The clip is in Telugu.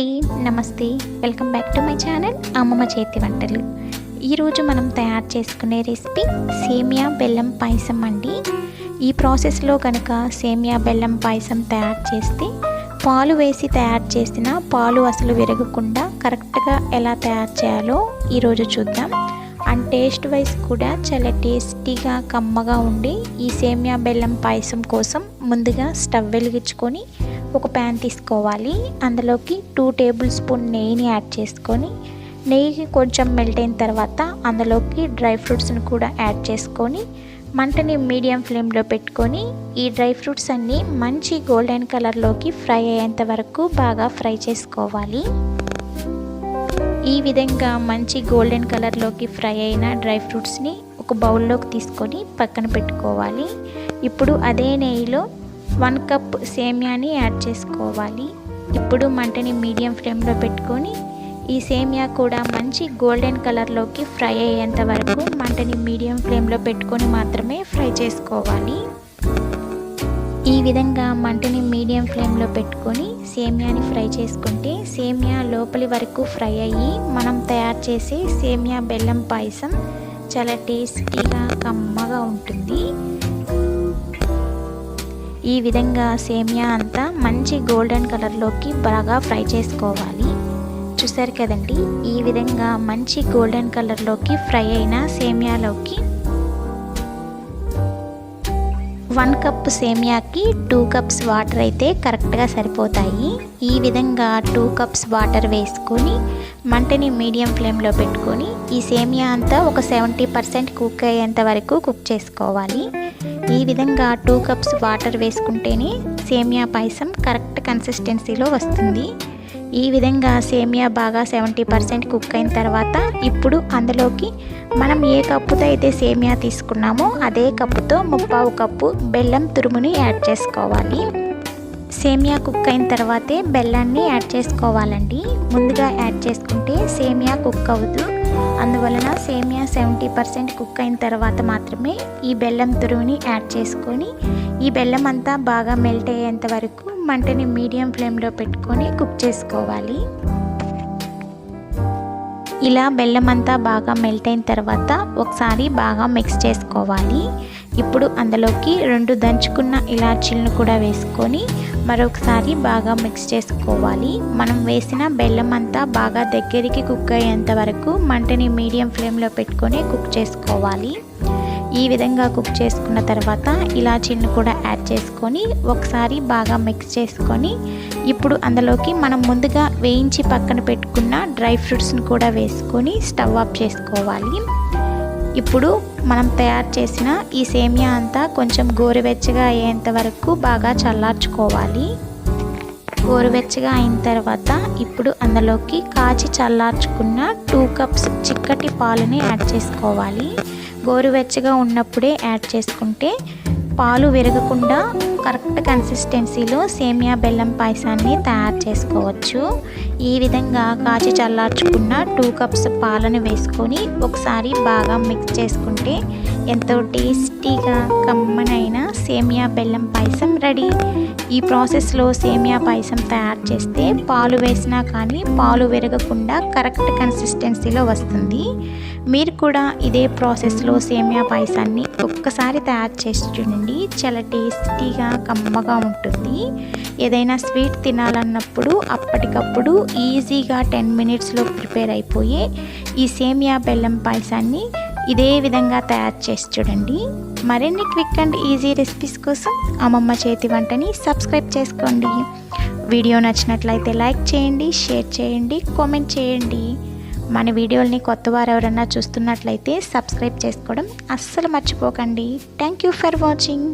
అండి, నమస్తే. Welcome back to my channel అమ్మమ్మ చేతి వంటలు. ఈరోజు మనం తయారు చేసుకునే రెసిపీ సేమియా బెల్లం పాయసం అండి. ఈ ప్రాసెస్లో కనుక సేమియా బెల్లం పాయసం తయారు చేస్తే పాలు వేసి తయారు చేసిన పాలు అసలు విరగకుండా కరెక్ట్గా ఎలా తయారు చేయాలో ఈరోజు చూద్దాం. అండ్ టేస్ట్ వైజ్ కూడా చాలా టేస్టీగా కమ్మగా ఉండి ఈ సేమియా బెల్లం పాయసం కోసం ముందుగా స్టవ్ వెలిగించుకొని ఒక ప్యాన్ తీసుకోవాలి. అందులోకి 2 టేబుల్ స్పూన్ నెయ్యిని యాడ్ చేసుకొని నెయ్యి కొంచెం మెల్ట్ అయిన తర్వాత అందులోకి డ్రై ఫ్రూట్స్ని కూడా యాడ్ చేసుకొని మంటని మీడియం ఫ్లేమ్లో పెట్టుకొని ఈ డ్రై ఫ్రూట్స్ అన్నీ మంచి గోల్డెన్ కలర్లోకి ఫ్రై అయ్యేంత వరకు బాగా ఫ్రై చేసుకోవాలి. ఈ విధంగా మంచి గోల్డెన్ కలర్లోకి ఫ్రై అయిన డ్రై ఫ్రూట్స్ని ఒక బౌల్లోకి తీసుకొని పక్కన పెట్టుకోవాలి. ఇప్పుడు అదే నెయ్యిలో 1 కప్ సేమియాని యాడ్ చేసుకోవాలి. ఇప్పుడు మంటని మీడియం ఫ్లేమ్లో పెట్టుకొని ఈ సేమియా కూడా మంచి గోల్డెన్ కలర్లోకి ఫ్రై అయ్యేంత వరకు మంటని మీడియం ఫ్లేమ్లో పెట్టుకొని మాత్రమే ఫ్రై చేసుకోవాలి. ఈ విధంగా మంటని మీడియం ఫ్లేమ్లో పెట్టుకొని సేమియాని ఫ్రై చేసుకుంటే సేమియా లోపలి వరకు ఫ్రై అయ్యి మనం తయారు చేసే సేమియా బెల్లం పాయసం చాలా టేస్టీగా కమ్మగా ఉంటుంది. ఈ విధంగా సేమియా అంతా మంచి గోల్డెన్ కలర్లోకి బాగా ఫ్రై చేసుకోవాలి. చూసారు కదండి, ఈ విధంగా మంచి గోల్డెన్ కలర్లోకి ఫ్రై అయిన సేమియాలోకి 1 కప్ సేమియాకి 2 కప్స్ వాటర్ అయితే కరెక్ట్గా సరిపోతాయి. ఈ విధంగా 2 కప్స్ వాటర్ వేసుకొని మంటని మీడియం ఫ్లేమ్లో పెట్టుకొని ఈ సేమియా అంతా ఒక 70% కుక్ అయ్యేంత వరకు కుక్ చేసుకోవాలి. ఈ విధంగా 2 కప్స్ వాటర్ వేసుకుంటేనే సేమియా పాయసం కరెక్ట్ కన్సిస్టెన్సీలో వస్తుంది. ఈ విధంగా సేమియా బాగా 70% కుక్ అయిన తర్వాత ఇప్పుడు అందులోకి మనం ఏ కప్పుతో అయితే సేమియా తీసుకున్నామో అదే కప్పుతో 1/4 కప్పు బెల్లం తురుముని యాడ్ చేసుకోవాలి. సేమియా కుక్ అయిన తర్వాతే బెల్లాన్ని యాడ్ చేసుకోవాలండి. ముందుగా యాడ్ చేసుకుంటే సేమియా కుక్ అవ్వదు. అందువలన సేమియా 70% కుక్ అయిన తర్వాత మాత్రమే ఈ బెల్లం తురుముని యాడ్ చేసుకొని ఈ బెల్లం అంతా బాగా మెల్ట్ అయ్యేంత వరకు మంటని మీడియం ఫ్లేమ్లో పెట్టుకొని కుక్ చేసుకోవాలి. ఇలా బెల్లం అంతా బాగా మెల్ట్ అయిన తర్వాత ఒకసారి బాగా మిక్స్ చేసుకోవాలి. ఇప్పుడు అందులోకి 2 దంచుకున్న ఇలాచీలను కూడా వేసుకొని మరొకసారి బాగా మిక్స్ చేసుకోవాలి. మనం వేసిన బెల్లం అంతా బాగా దగ్గరికి కుక్ అయ్యేంత వరకు మంటని మీడియం ఫ్లేమ్లో పెట్టుకొని కుక్ చేసుకోవాలి. ఈ విధంగా కుక్ చేసుకున్న తర్వాత ఇలాచీలను కూడా యాడ్ చేసుకొని ఒకసారి బాగా మిక్స్ చేసుకొని ఇప్పుడు అందులోకి మనం ముందుగా వేయించి పక్కన పెట్టుకున్న డ్రై ఫ్రూట్స్ని కూడా వేసుకొని స్టవ్ ఆఫ్ చేసుకోవాలి. ఇప్పుడు మనం తయారు చేసిన ఈ సేమియా అంతా కొంచెం గోరువెచ్చగా అయ్యేంత వరకు బాగా చల్లార్చుకోవాలి. గోరువెచ్చగా అయిన తర్వాత ఇప్పుడు అందులోకి కాచి చల్లార్చుకున్న 2 కప్స్ చిక్కటి పాలని యాడ్ చేసుకోవాలి. గోరువెచ్చగా ఉన్నప్పుడే యాడ్ చేసుకుంటే పాలు విరగకుండా కరెక్ట్ కన్సిస్టెన్సీలో సేమియా బెల్లం పాయసాన్ని తయారు చేసుకోవచ్చు. ఈ విధంగా కాచి చల్లార్చుకున్న 2 కప్స్ పాలను వేసుకొని ఒకసారి బాగా మిక్స్ చేసుకుంటే ఎంతో టేస్టీగా కమ్మనైన సేమియా బెల్లం పాయసం రెడీ. ఈ ప్రాసెస్లో సేమియా పాయసం తయారు చేస్తే పాలు వేసినా కానీ పాలు విరగకుండా కరెక్ట్ కన్సిస్టెన్సీలో వస్తుంది. మీరు కూడా ఇదే ప్రాసెస్లో సేమియా పాయసాన్ని ఒక్కసారి తయారు చేసి చూడండి. చాలా టేస్టీగా కమ్మగా ఉంటుంది. ఏదైనా స్వీట్ తినాలన్నప్పుడు అప్పటికప్పుడు ఈజీగా 10 మినిట్స్లో ప్రిపేర్ అయిపోయే ఈ సేమియా బెల్లం పాయసాన్ని ఇదే విధంగా తయారు చేసి చూడండి. మరిన్ని క్విక్ అండ్ ఈజీ రెసిపీస్ కోసం అమ్మమ్మ చేతి వంటని సబ్స్క్రైబ్ చేసుకోండి. వీడియో నచ్చినట్లయితే లైక్ చేయండి, షేర్ చేయండి, కామెంట్ చేయండి. మన వీడియోల్ని కొత్త వారు ఎవరన్నా చూస్తున్నట్లయితే సబ్స్క్రైబ్ చేసుకోవడం అస్సలు మర్చిపోకండి. Thank you for watching.